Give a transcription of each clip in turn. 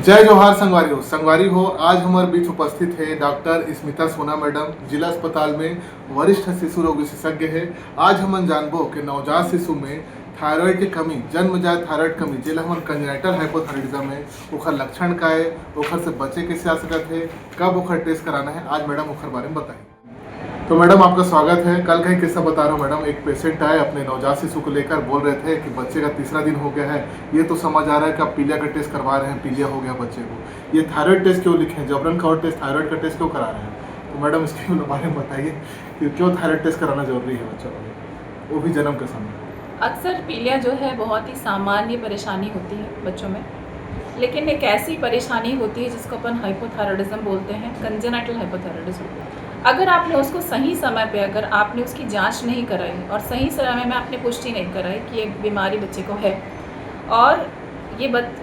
जय जोहार संगवारी हो। आज हमारे बीच उपस्थित है डॉक्टर स्मिता सोना मैडम, जिला अस्पताल में वरिष्ठ शिशु रोग विशेषज्ञ है। आज हम जानबो कि नवजात शिशु में थायराइड की कमी, जन्मजात थायराइड कमी जेला हम कंजेनिटल हाइपोथायराइडिज्म है, ओखर लक्षण का है, ओखर से बचे कैसे आ सकते है, कब ओखर टेस्ट कराना है, आज मैडम ओखर बारे में बताएं। तो मैडम आपका स्वागत है। कल का ही किस्सा बता रहा हूँ मैडम। एक पेशेंट आए अपने नवजात शिशु को लेकर, बोल रहे थे कि बच्चे का तीसरा दिन हो गया है, ये तो समझ आ रहा है कि आप पीलिया का टेस्ट करवा रहे हैं, पीलिया हो गया बच्चे को, ये थायराइड टेस्ट क्यों लिखे हैं, जबरन का और टेस्ट थायराइड का टेस्ट क्यों करा रहे हैं। तो मैडम इसके बारे में बताइए कि क्यों थायराइड टेस्ट कराना जरूरी है बच्चों को, वो भी जन्म के समय। अक्सर पीलिया जो है बहुत ही सामान्य परेशानी होती है बच्चों में, लेकिन एक ऐसी परेशानी होती है जिसको अपन हाइपोथायराइडिज्म बोलते हैं, कंजेनिटल हाइपोथायराइडिज्म। अगर आपने उसको सही समय पे, अगर आपने उसकी जांच नहीं कराई और सही समय में आपने पुष्टि नहीं कराई कि ये बीमारी बच्चे को है, और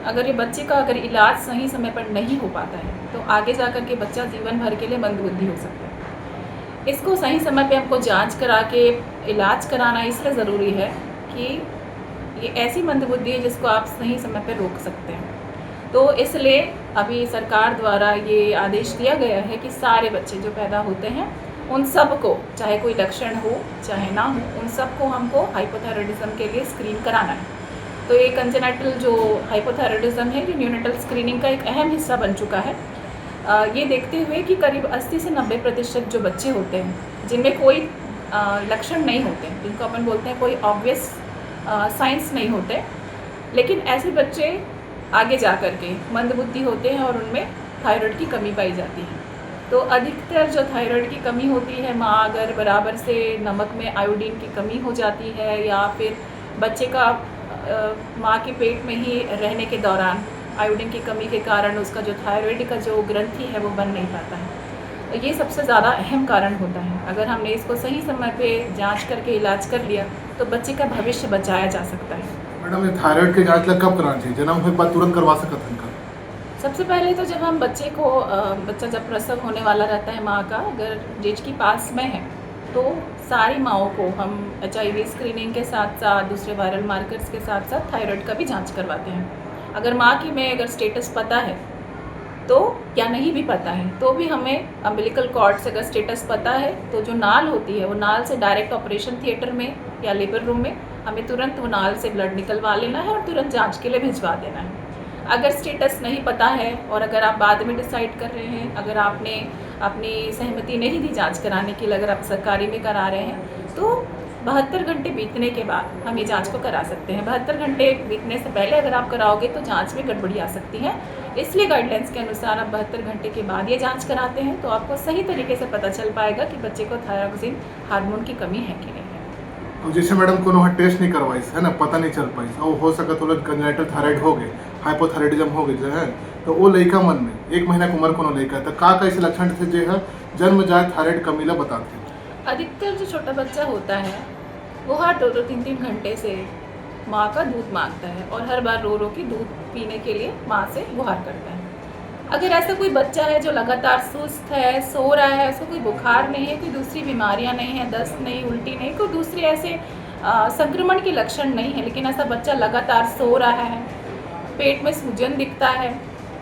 अगर ये बच्चे का अगर इलाज सही समय पर नहीं हो पाता है तो आगे जा कर के बच्चा जीवन भर के लिए मंदबुद्धि हो सकता है। इसको सही समय पे हमको जांच करा के इलाज कराना इसलिए ज़रूरी है कि ये ऐसी मंदबुद्धि है जिसको आप सही समय पर रोक सकते हैं। तो इसलिए अभी सरकार द्वारा ये आदेश दिया गया है कि सारे बच्चे जो पैदा होते हैं उन सब को, चाहे कोई लक्षण हो चाहे ना हो, उन सब को हमको हाइपोथायराइडिज्म के लिए स्क्रीन कराना है। तो ये कंजेनिटल जो हाइपोथायराइडिज्म है, ये न्यूनेटल स्क्रीनिंग का एक अहम हिस्सा बन चुका है। ये देखते हुए कि करीब 80 से 90% जो बच्चे होते हैं जिनमें कोई लक्षण नहीं होते, जिनको अपन बोलते हैं कोई ऑब्वियस साइंस नहीं होते, लेकिन ऐसे बच्चे आगे जा कर के मंदबुद्धि होते हैं और उनमें थायराइड की कमी पाई जाती है। तो अधिकतर जो थायराइड की कमी होती है, माँ अगर बराबर से नमक में आयोडीन की कमी हो जाती है, या फिर बच्चे का माँ के पेट में ही रहने के दौरान आयोडीन की कमी के कारण उसका जो थायराइड का जो ग्रंथि है वो बन नहीं पाता है, तो ये सबसे ज़्यादा अहम कारण होता है। अगर हमने इसको सही समय पे जांच करके इलाज कर लिया तो बच्चे का भविष्य बचाया जा सकता है। मैडम ये थायराइड के जांच कब कराना चाहिए, जन्म के बाद तुरंत करवा सकते हैं? सबसे पहले तो जब हम बच्चे को, बच्चा जब प्रसव होने वाला रहता है माँ का, अगर डेट की पास में है तो सारी माँओं को हम HIV स्क्रीनिंग के साथ साथ दूसरे वायरल मार्कर्स के साथ साथ थायराइड का भी जांच करवाते हैं। अगर माँ की में अगर स्टेटस पता है तो, या नहीं भी पता है तो भी हमें अम्बिलिकल कॉर्ड से अगर स्टेटस पता है तो जो नाल होती है वो नाल से डायरेक्ट ऑपरेशन थिएटर में या लेबर रूम में हमें तुरंत वो नाल से ब्लड निकलवा लेना है और तुरंत जांच के लिए भिजवा देना है। अगर स्टेटस नहीं पता है और अगर आप बाद में डिसाइड कर रहे हैं, अगर आपने अपनी सहमति नहीं दी जांच कराने के लिए, अगर आप सरकारी में करा रहे हैं, तो 72 घंटे बीतने के बाद हम ये जांच को करा सकते हैं। 72 घंटे बीतने से पहले अगर आप कराओगे तो जांच में गड़बड़ी आ सकती है, इसलिए गाइडलाइंस के अनुसार आप 72 घंटे के बाद ये जांच कराते हैं तो आपको सही तरीके से पता चल पाएगा कि बच्चे को थायरोक्सिन हार्मोन की कमी है कि नहीं है। और जैसे मैडम को टेस्ट नहीं करवाई है ना, पता नहीं चल पाई, और हो सका तो कंजेनिटल थायराइड हो गए, हाइपोथायराइडिज्म हो गए जो है, तो वो लड़का मन में 1 महीना की उम्र को लड़का तो का ऐसे लक्षण थे जो है जन्मजात थायराइड कमीला बताते हैं। अधिकतर जो छोटा बच्चा होता है वो हर 2-2, 3-3 घंटे से माँ का दूध मांगता है और हर बार रो रो के दूध पीने के लिए माँ से गुहार करता है। अगर ऐसा कोई बच्चा है जो लगातार सुस्त है, सो रहा है, उसको कोई बुखार नहीं है, कोई दूसरी बीमारियां नहीं है, दस्त नहीं, उल्टी नहीं, कोई दूसरे ऐसे संक्रमण के लक्षण नहीं है, लेकिन ऐसा बच्चा लगातार सो रहा है, पेट में सूजन दिखता है,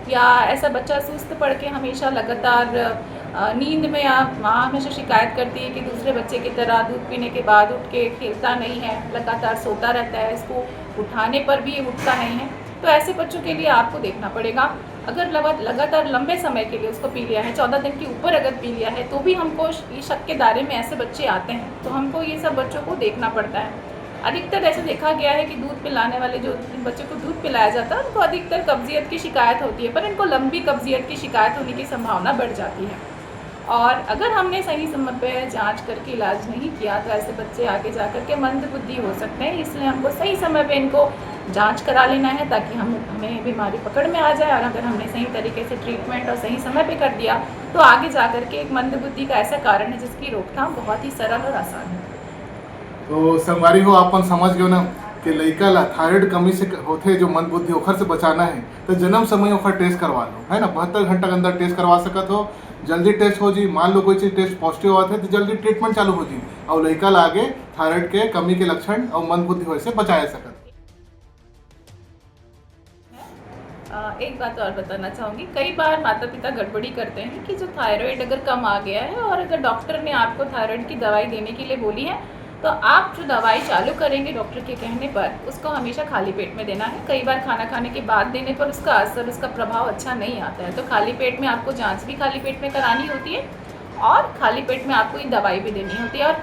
या ऐसा बच्चा सुस्त पड़ के हमेशा लगातार नींद में, माँ हमेशा शिकायत करती है कि दूसरे बच्चे की तरह दूध पीने के बाद उठ के खेलता नहीं है, लगातार सोता रहता है, इसको उठाने पर भी उठता नहीं है, तो ऐसे बच्चों के लिए आपको देखना पड़ेगा। अगर लगातार लंबे समय के लिए उसको पी लिया है, 14 दिन के ऊपर अगर पी लिया है, तो भी हमको ये शक के दायरे में ऐसे बच्चे आते हैं, तो हमको ये सब बच्चों को देखना पड़ता है। अधिकतर ऐसा देखा गया है कि दूध पिलाने वाले जो बच्चों को दूध पिलाया जाता है उनको अधिकतर कब्जियत की शिकायत होती है, पर इनको लंबी कब्जियत की शिकायत होने की संभावना बढ़ जाती है। और अगर हमने सही समय पर जांच करके इलाज नहीं किया तो ऐसे बच्चे आगे जा कर के मंदबुद्धि हो सकते हैं। इसलिए हमको सही समय पे इनको जांच करा लेना है ताकि हमें बीमारी पकड़ में आ जाए, और अगर हमने सही तरीके से ट्रीटमेंट और सही समय पे कर दिया तो आगे जा कर के एक मंदबुद्धि का ऐसा कारण है जिसकी रोकथाम बहुत ही सरल और आसान है। तो संगवारी हो, अपन समझ गए ना कि लड़का ला थायराइड कमी से होते जो मंदबुद्धि ओखर से बचाना है तो जन्म समय ओखर टेस्ट करवा लो, है ना। 72 घंटा के अंदर टेस्ट करवा सकत हो, जल्दी टेस्ट हो जी। मान लो कोई चीज़ टेस्ट पॉजिटिव आते है तो जल्दी ट्रीटमेंट चालू हो जी, और लड़का ला आगे थायराइड के कमी के लक्षण और मंदबुद्धि हो से बचाया सकत। एक बात और बताना चाहूँगी, कई बार माता पिता गड़बड़ी करते हैं कि जो थायराइड अगर कम आ गया है और अगर डॉक्टर ने आपको थायराइड की दवाई देने के लिए बोली है तो आप जो दवाई चालू करेंगे डॉक्टर के कहने पर उसको हमेशा खाली पेट में देना है। कई बार खाना खाने के बाद देने पर उसका असर, उसका प्रभाव अच्छा नहीं आता है। तो खाली पेट में आपको जांच भी खाली पेट में करानी होती है और खाली पेट में आपको ये दवाई भी देनी होती है और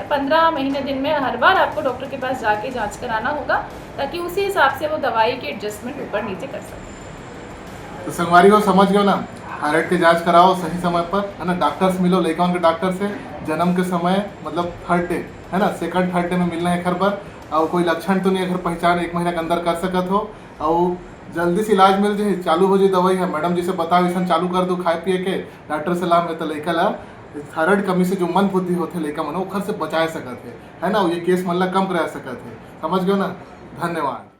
15 महीने दिन में हर बार आपको डॉक्टर के पास जाके जांच कराना होगा ताकि उसी हिसाब से वो दवाई की एडजस्टमेंट ऊपर नीचे कर सके। तो संगवारी हो समझ गयो ना, थायराइड के जांच कराओ सही समय पर, है ना। डॉक्टर से मिलो, लड़का के डॉक्टर से जन्म के समय मतलब थर्ड डे, है ना, सेकंड थर्ड डे में मिलना है एक बार। और कोई लक्षण तो नहीं अगर पहचान 1 महीना के अंदर कर सकत हो और जल्दी से इलाज मिल जाए, चालू हो जाए दवाई है, मैडम जी से बताओ ऐसा चालू कर दो खाए पिए के, डॉक्टर से लाभ में तो लड़का ला थायराइड कमी से जो मन बुद्धि होते लड़का मन ओखर से बचाए सकत है ना। ये केस मन ला कम करा सकत है। समझ गयो ना। धन्यवाद।